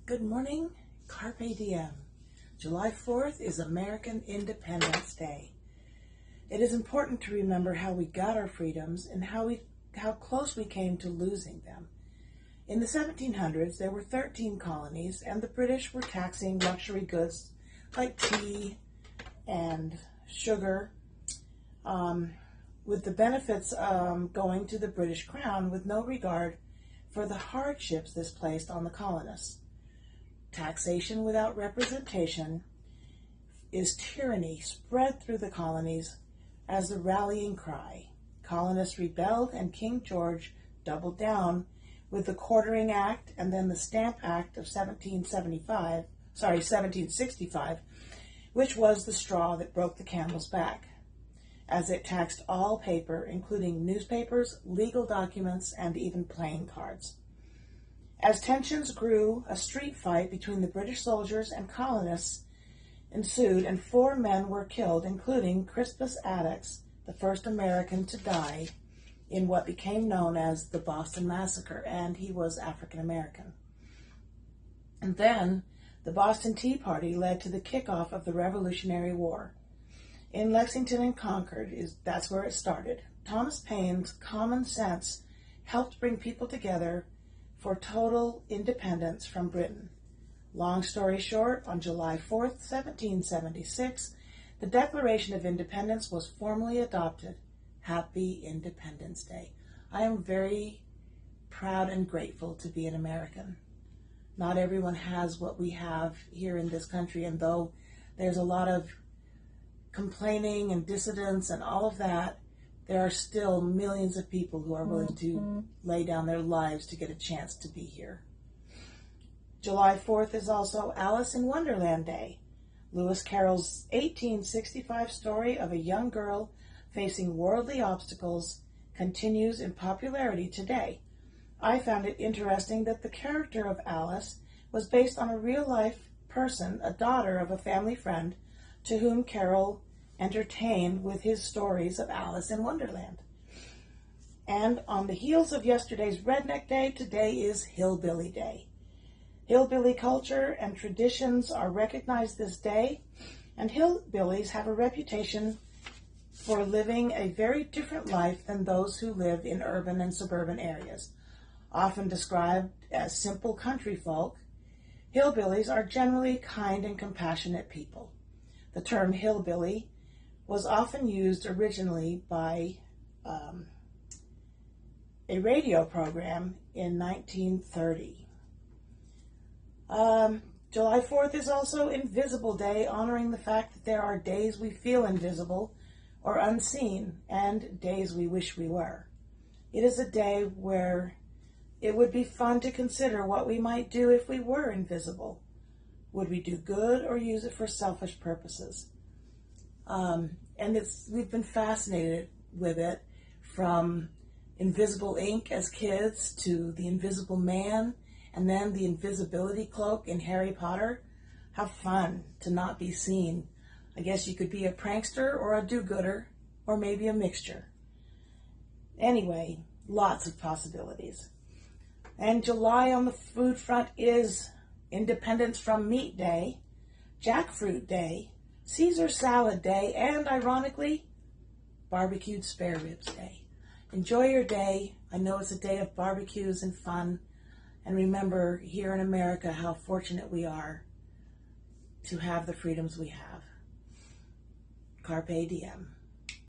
Good morning, Carpe Diem. July 4th is American Independence Day. It is important to remember how we got our freedoms and how close we came to losing them. In the 1700s, there were 13 colonies, and the British were taxing luxury goods like tea and sugar, with the benefits going to the British Crown with no regard for the hardships this placed on the colonists. Taxation without representation is tyranny spread through the colonies as the rallying cry. Colonists rebelled, and King George doubled down with the Quartering Act and then the Stamp Act of 1765, which was the straw that broke the camel's back, as it taxed all paper, including newspapers, legal documents, and even playing cards. As tensions grew, a street fight between the British soldiers and colonists ensued, and 4 men were killed, including Crispus Attucks, the first American to die in what became known as the Boston Massacre, and he was African American. And then the Boston Tea Party led to the kickoff of the Revolutionary War. In Lexington and Concord, that's where it started. Thomas Paine's common sense helped bring people together for total independence from Britain. Long story short, on July 4th, 1776, the Declaration of Independence was formally adopted. Happy Independence Day. I am very proud and grateful to be an American. Not everyone has what we have here in this country, and though there's a lot of complaining and dissidence and all of that, there are still millions of people who are willing to lay down their lives to get a chance to be here. July 4th is also Alice in Wonderland Day. Lewis Carroll's 1865 story of a young girl facing worldly obstacles continues in popularity today. I found it interesting that the character of Alice was based on a real-life person, a daughter of a family friend, to whom Carroll entertained with his stories of Alice in Wonderland. And on the heels of yesterday's Redneck Day, today is Hillbilly Day. Hillbilly culture and traditions are recognized this day, and hillbillies have a reputation for living a very different life than those who live in urban and suburban areas. Often described as simple country folk, hillbillies are generally kind and compassionate people. The term hillbilly was often used originally by a radio program in 1930. July 4th is also Invisible Day, honoring the fact that there are days we feel invisible or unseen and days we wish we were. It is a day where it would be fun to consider what we might do if we were invisible. Would we do good or use it for selfish purposes? And we've been fascinated with it, from Invisible Ink as kids to the Invisible Man, and then the invisibility cloak in Harry Potter. How fun to not be seen. I guess you could be a prankster or a do-gooder, or maybe a mixture. Anyway, lots of possibilities. And July on the food front is Independence from Meat Day, Jackfruit Day, Caesar Salad Day, and ironically, Barbecued Spare Ribs Day. Enjoy your day. I know it's a day of barbecues and fun. And remember, here in America, how fortunate we are to have the freedoms we have. Carpe Diem.